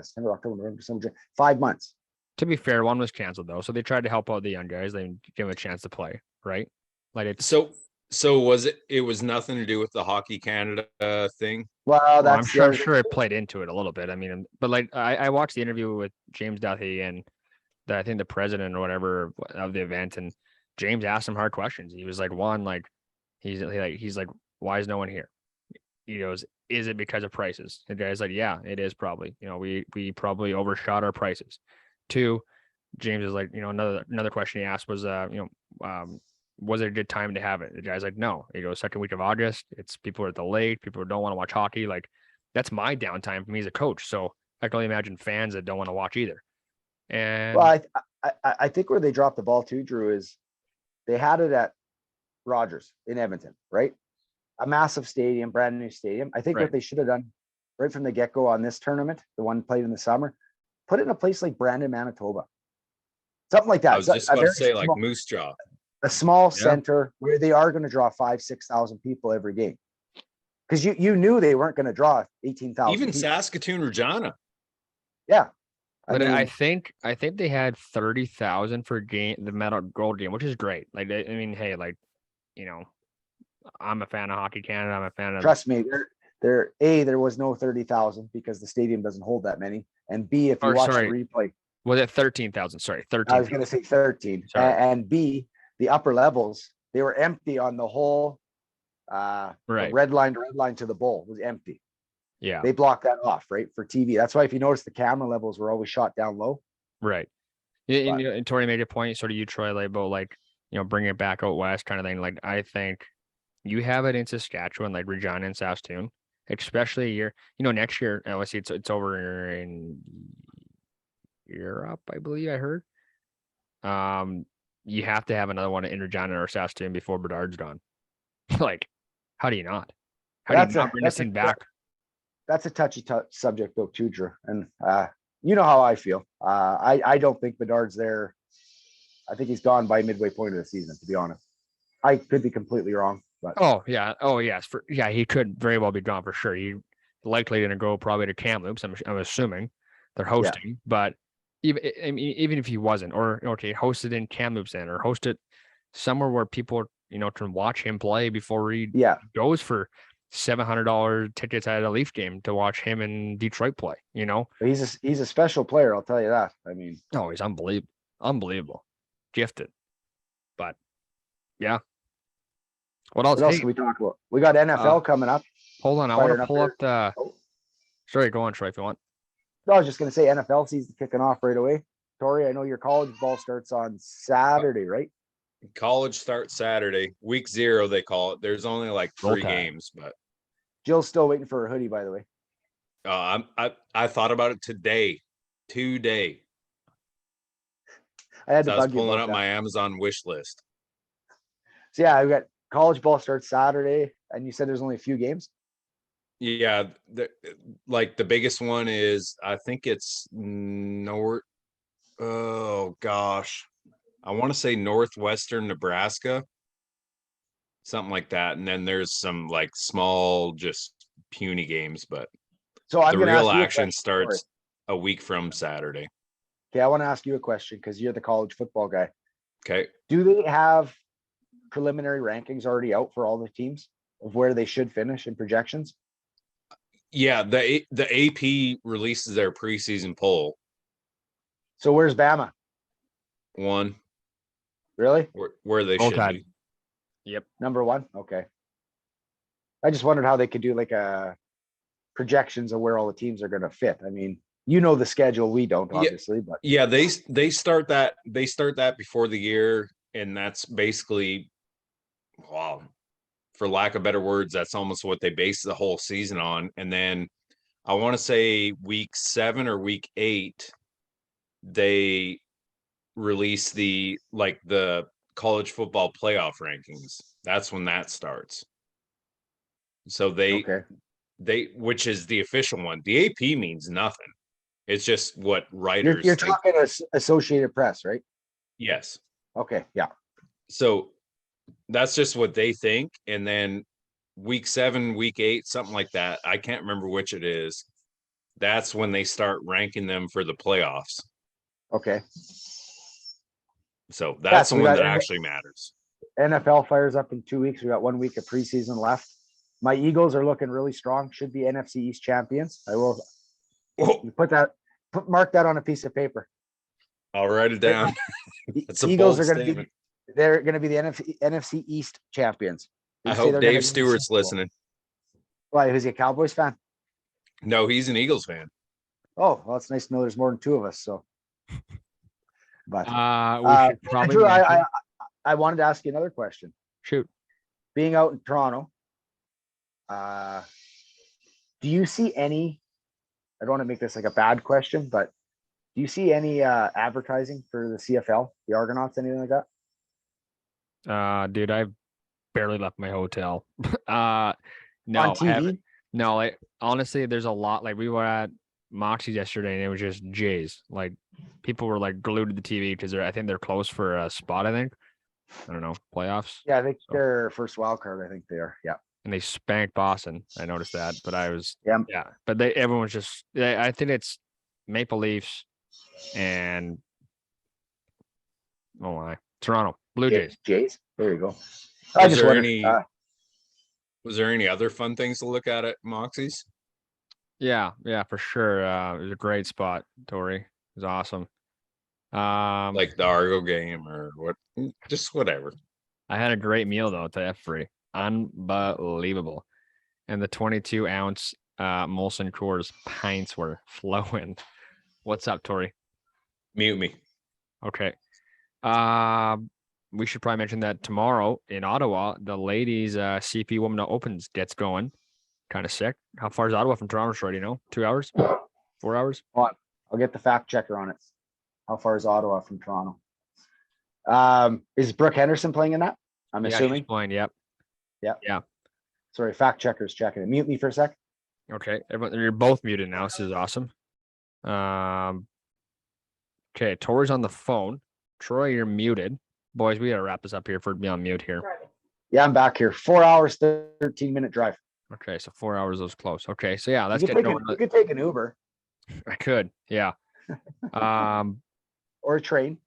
September, October, November, December, 5 months. To be fair, one was canceled though, so they tried to help out the young guys. They give them a chance to play, right? So was it? It was nothing to do with the Hockey Canada thing. Well, I'm sure it played into it a little bit. I mean, but I watched the interview with James Duthie and I think the president or whatever of the event, and James asked him hard questions. He was like, he's like, why is no one here? He goes, is it because of prices? The guy's like, yeah, it is probably. We probably overshot our prices. 2, James is like, another question he asked was, was it a good time to have it? The guy's like, no. He goes, second week of August. It's people are at the lake. People don't want to watch hockey. Like, that's my downtime for me as a coach. So I can only imagine fans that don't want to watch either. And I think where they dropped the ball too, Drew, is they had it at Rogers in Edmonton, right? A massive stadium, brand new stadium. I think what they should have done right from the get-go on this tournament, the one played in the summer, put it in a place like Brandon, Manitoba. Something like that. I was just about to say, like Moose Jaw. A small center where they are going to draw 5,000-6,000 people every game. Because you knew they weren't going to draw 18,000. Even Saskatoon, Regina. Yeah. I think they had 30,000 for the medal gold game, which is great. I'm a fan of Hockey Canada. I'm a fan of. Trust me, there was no 30,000 because the stadium doesn't hold that many. And B, if you watch the replay, was it 13,000? Sorry, 13. I was going to say 13. And B, the upper levels, they were empty on the whole. Red line to the bowl was empty. Yeah, they blocked that off, right, for TV. That's why if you notice, the camera levels were always shot down low. Right. And Torrie made a point, sort of you, Troy, about bringing it back out west kind of thing. Like, I think you have it in Saskatchewan, like Regina and Saskatoon, especially a year. Next year, obviously it's over in Europe, I believe I heard. You have to have another one in Regina or Saskatoon before Bedard's gone. Like, how do you not? How do you not bring this thing back? That's a touchy subject though, too, Drew. And you know how I feel. I don't think Bedard's there. I think he's gone by midway point of the season, to be honest. I could be completely wrong, but he could very well be gone for sure. He likely going to go probably to Kamloops. I'm assuming they're hosting, but even if he wasn't, or hosted in Kamloops then, or hosted somewhere where people can watch him play before he goes for $700 tickets at a Leaf game to watch him in Detroit play. He's a special player, I'll tell you that. I mean, he's unbelievable, gifted. But yeah, what else can we talk about? We got NFL coming up. Hold on, I want Firing to up pull your- up the. Oh. Sorry, go on, Troy, if you want. No, I was just gonna say NFL season kicking off right away. Tori, I know your college ball starts on Saturday, right? College starts Saturday, week 0, they call it. There's only like Roll 3 Tide. games, but Jill's still waiting for her hoodie, by the way. I thought about it today. I had So to I was bug you pulling about up that. my Amazon wish list. So yeah, we got college ball starts Saturday, and you said there's only a few games. Yeah, like the biggest one is I think it's North. Oh gosh, I want to say Northwestern Nebraska, something like that. And then there's some like small, just puny games, but So I'm the gonna real ask you a action question, starts a week from Saturday. Okay, I want to ask you a question because you're the college football guy. Okay. Do they have preliminary rankings already out for all the teams of where they should finish in projections? Yeah, the AP releases their preseason poll. So where's Bama? One Really? where they Roll should Tide. be. Yep. Number one? Okay. I just wondered how they could do like a projections of where all the teams are going to fit. I mean, you know the schedule, we don't Yeah. obviously, but Yeah, they start that before the year, and that's basically, wow, for lack of better words, that's almost what they base the whole season on. And then I want to say week 7 or week 8, they release the college football playoff rankings. That's when that starts. So okay. which is the official one. The AP means nothing. It's just what writers You're think. talking Associated Press, right? Yes. Okay, yeah. So that's just what they think. And then week 7, week 8, something like that. I can't remember which it is. That's when they start ranking them for the playoffs. Okay. So that's so the we one got that actually matters. NFL fires up in 2 weeks. We got 1 week of preseason left. My Eagles are looking really strong. Should be NFC East champions. I will mark that on a piece of paper. I'll write it down. It's a Eagles bold are going to statement. they're going to be the NFC East champions. I hope Dave Stewart's listening. Why? Who's he, a Cowboys fan? No, he's an Eagles fan. Oh, well, it's nice to know there's more than 2 of us. So, but We should probably Drew, mention. I wanted to ask you another question. Shoot. Being out in Toronto, do you see any? I don't want to make this like a bad question, but do you see any advertising for the CFL, the Argonauts, anything like that? Dude, I've barely left my hotel. No, On I TV? haven't. No, like honestly, there's a lot. Like we were at Moxie's yesterday, and it was just Jays. Like people were like glued to the TV because I think they're close for a spot. I don't know, playoffs. Yeah, I think they're first wild card. I think they are. Yeah. And they spanked Boston. I noticed that, but Yeah. But everyone was just. I think it's Maple Leafs and Toronto Blue Jays. Jays. There you go. I just wondered. Was there any other fun things to look at Moxie's? Yeah, for sure. It was a great spot, Torrie. It was awesome. Like the Argo game or what? Just whatever. I had a great meal though, to F free. Unbelievable. And the 22-ounce Molson Coors pints were flowing. What's up, Torrie? Mute me. Okay. We should probably mention that tomorrow in Ottawa, the ladies CP Women Opens gets going. Kind of sick. How far is Ottawa from Toronto? Short, 2 hours? 4 hours? I'll get the fact checker on it. How far is Ottawa from Toronto? Is Brooke Henderson playing in that? I'm assuming. She's playing. Yep. Yeah. Sorry, fact checker's checking it. Mute me for a sec. Okay, everyone, you're both muted now. This is awesome. Okay, Torrie's on the phone. Troy, you're muted. Boys, we gotta wrap this up here for me on mute here. Yeah, I'm back here. 4 hours, 13-minute drive. Okay, so 4 hours was close. Okay, so yeah, let's You get going. you could take an Uber I could, yeah. or a train.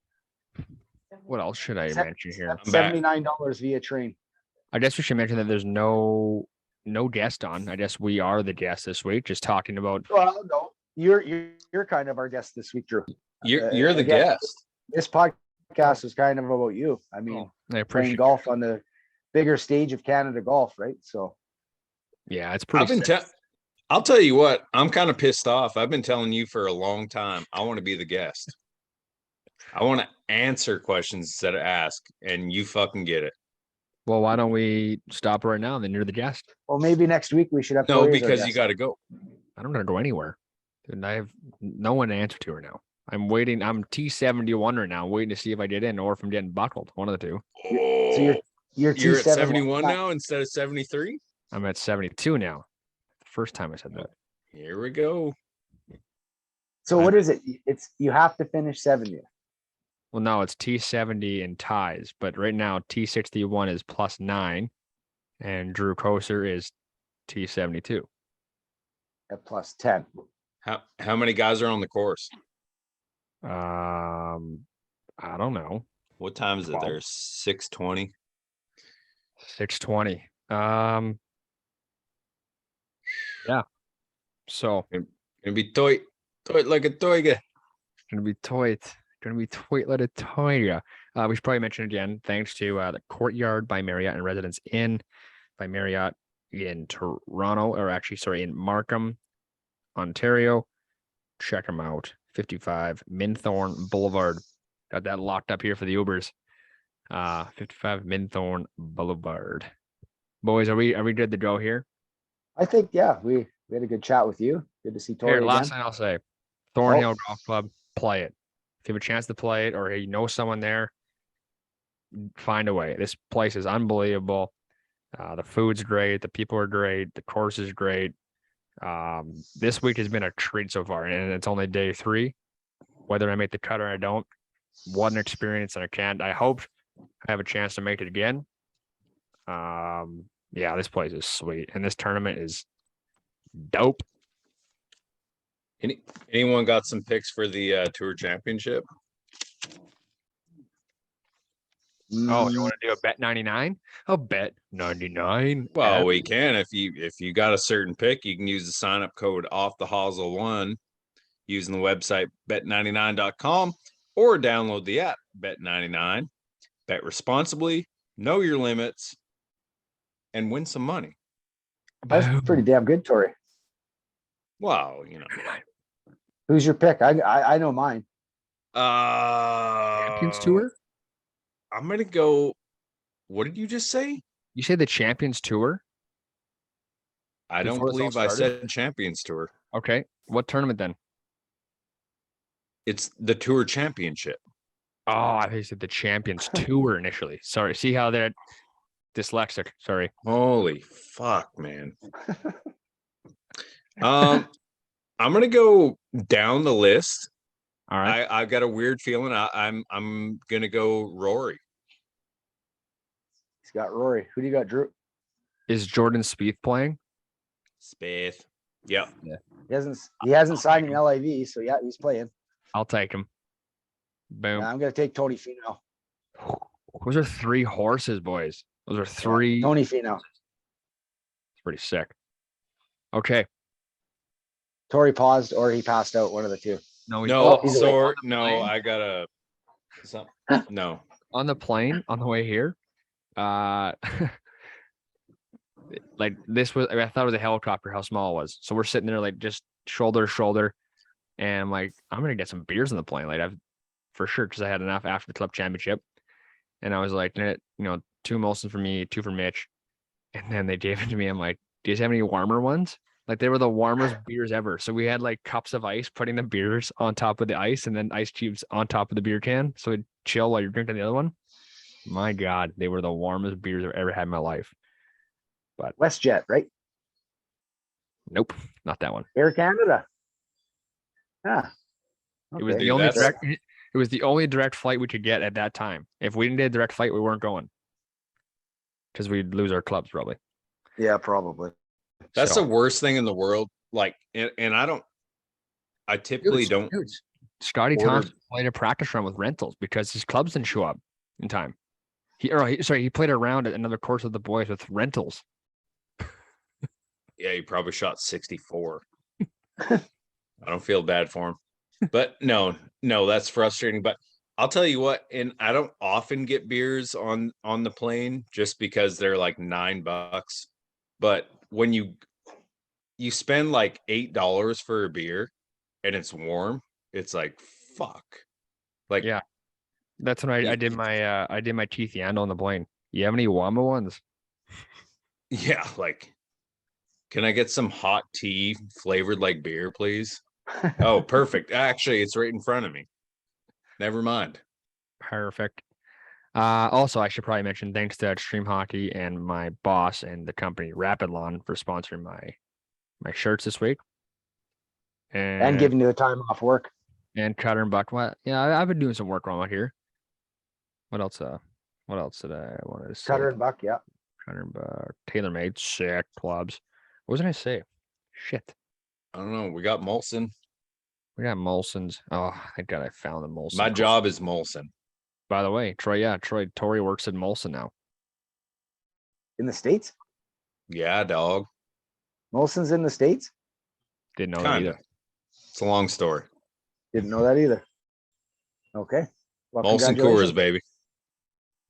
What else should I mention here? $79 via train. I guess we should mention that there's no guest on. I guess we are the guest this week, just talking about. Well, no, you're kind of our guest this week, Drew. You're the again, guest. This podcast is kind of about you. I mean, I playing appreciate golf on the bigger stage of Canada golf, right? So Yeah, it's pretty. I'll tell you what, I'm kind of pissed off. I've been telling you for a long time, I want to be the guest. I want to answer questions instead of ask, and you fucking get it. Well, why don't we stop right now? And then you're the guest. Well, maybe next week we should have. No, Torrie as our because you guest. got to go. I don't gotta go anywhere. Dude, I have no one to answer to right now. I'm waiting. I'm T71 right now, waiting to see if I get in or if I'm getting buckled. One of the two. So you're You're at T71 71 now instead of 73? I'm at 72 now. First time I said that. Here we go. So what is it? It's you have to finish 70. Well, no, it's T70 in ties, but right now T61 is +9, and Drew Koser is T72. At +10. How many guys are on the course? I don't know. What time is it 12. there? 6:20. 620. Yeah. So Gonna be toy like a toy. gonna be toit like a toy. We should probably mention again, thanks to the Courtyard by Marriott and Residence Inn by Marriott in Toronto, or actually, sorry, in Markham, Ontario. Check them out. 55 Minthorn Boulevard. Got that locked up here for the Ubers. 55 Minthorn Boulevard. Boys, are we good to go here? I think we had a good chat with you. Good to see Torrie Here, again. last thing I'll say. Thornhill Golf Club, play it. If you have a chance to play it, or you know someone there, find a way. This place is unbelievable. The food's great. The people are great. The course is great. This week has been a treat so far, and it's only day 3. Whether I make the cut or I don't, what an experience, and I can't. I hope I have a chance to make it again. Yeah, this place is sweet, and this tournament is dope. Anyone got some picks for the Tour Championship? Oh, you want to do a bet 99? I'll bet 99. Well, we can if you got a certain pick, you can use the sign up code off the Hosel 1 using the website bet99.com or download the app Bet99. Bet responsibly, know your limits, and win some money. That's pretty damn good, Torrie. Wow, Who's your pick? I know mine. Champions Tour? I'm gonna go. What did you just say? You say the Champions Tour? I don't believe I said Champions Tour. Okay. What tournament then? It's the Tour Championship. Oh, I think you said the Champions Tour initially. Sorry. See how they're dyslexic. Sorry. Holy fuck, man. I'm gonna go down the list. All right. I've got a weird feeling. I'm gonna go Rory. He's got Rory. Who do you got, Drew? Is Jordan Spieth playing? Spieth. Yeah. He hasn't signed an LIV, so yeah, he's playing. I'll take him. Boom. I'm gonna take Tony Finau. Those are 3 horses, boys. Those are 3. Tony Finau. It's pretty sick. Okay. Torrie paused or he passed out. One of the two. No, he's I gotta. No. On the plane on the way here, like this was, I thought it was a helicopter how small it was. So we're sitting there like just shoulder to shoulder, and I'm like, I'm gonna get some beers on the plane, like I've for sure, because I had enough after the club championship, and I was like, 2 Molsons for me, 2 for Mitch, and then they gave it to me. I'm like, do you have any warmer ones? Like they were the warmest beers ever. So we had like cups of ice, putting the beers on top of the ice, and then ice cubes on top of the beer can, so it'd chill while you're drinking the other one. My God, they were the warmest beers I've ever had in my life. But WestJet, right? Nope, not that one. Air Canada. Yeah. It was the only direct. It was the only direct flight we could get at that time. If we didn't get a direct flight, we weren't going because we'd lose our clubs probably. Yeah, probably. That's the worst thing in the world. Like, and I typically don't. Scotty Thompson played a practice run with rentals because his clubs didn't show up in time. He played around at another course with the boys with rentals. Yeah, he probably shot 64. I don't feel bad for him, but no, that's frustrating. But I'll tell you what, and I don't often get beers on the plane just because they're like $9. But when you spend like $8 for a beer and it's warm, it's like fuck. Like Yeah. That's when I did my teeth yandle on the plane. You have any Wama ones? yeah, like can I get some hot tea flavored like beer, please? Oh, perfect. Actually, it's right in front of me. Never mind. Perfect. Also, I should probably mention thanks to Extreme Hockey and my boss and the company Rapid Lawn for sponsoring my shirts this week. And And giving you the time off work. Cutter and Buck. What? Yeah, I've been doing some work around here. What else? What else did I want to say? Cutter and Buck, yeah. Cutter and Buck, TaylorMade, sick clubs. What was I gonna say? Shit. I don't know. We got Molson. We got Molson's. Oh, thank God I found the Molson. My job is Molson. By the way, Torrie works at Molson now. In the States? Yeah, dog. Molson's in the States? Didn't know that Kinda. either. It's a long story. Didn't know that either. Okay. Well, Molson congratulations. Coors, baby.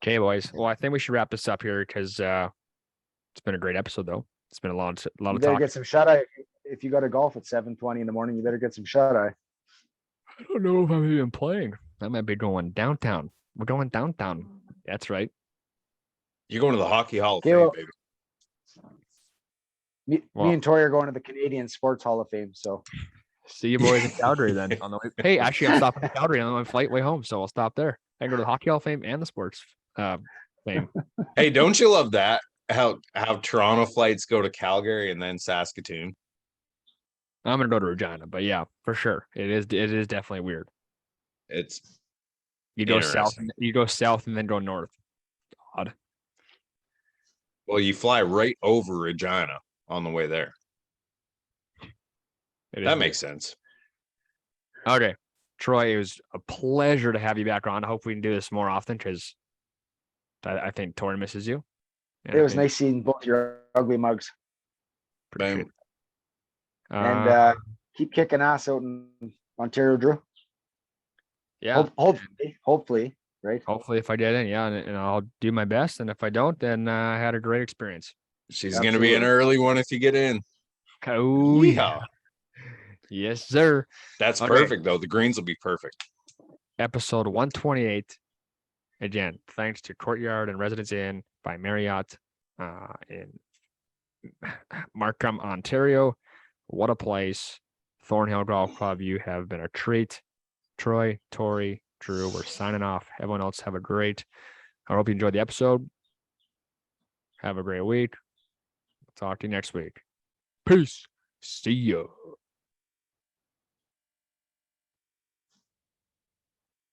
Okay, boys. Well, I think we should wrap this up here because it's been a great episode, though. It's been a lot You of better talk. get some shut eye. If you got to golf at 7:20 in the morning, you better get some shut eye. I don't know if I'm even playing. I might be going downtown. We're going downtown. That's right. You're going to the Hockey Hall of Okay, Fame, well- baby. Me and Tori are going to the Canadian Sports Hall of Fame. So See you boys in Calgary then. On the way. Hey, actually, I'm stopping in Calgary on my flight way home, so I'll stop there. I can go to the Hockey Hall of Fame and the sports fame. Hey, don't you love that? How Toronto flights go to Calgary and then Saskatoon? I'm gonna go to Regina, but yeah, for sure, it is definitely weird. It's You go south, Interesting. you go south, and then go north. Odd. well, you fly right over Regina on the way there. It is That weird. makes sense. Okay, Troy, it was a pleasure to have you back on. I hope we can do this more often because I think Tori misses you. And it I was think- nice seeing both your ugly mugs. Appreciate Boom. it. And keep kicking ass out in Ontario, Drew. yeah, Hopefully, right? hopefully if I did it, yeah, and I'll do my best. And if I don't, then I had a great experience. She's going to be an Absolutely. early one if you get in. Oh yeah, yes sir. That's Okay. perfect, though. The greens will be perfect. Episode 128. Again, thanks to Courtyard and Residence Inn by Marriott in Markham, Ontario. What a place. Thornhill Golf Club, you have been a treat. Troy, Tori, Drew, we're signing off. Everyone else have a great. I hope you enjoyed the episode. Have a great week. Talk to you next week. Peace. See ya.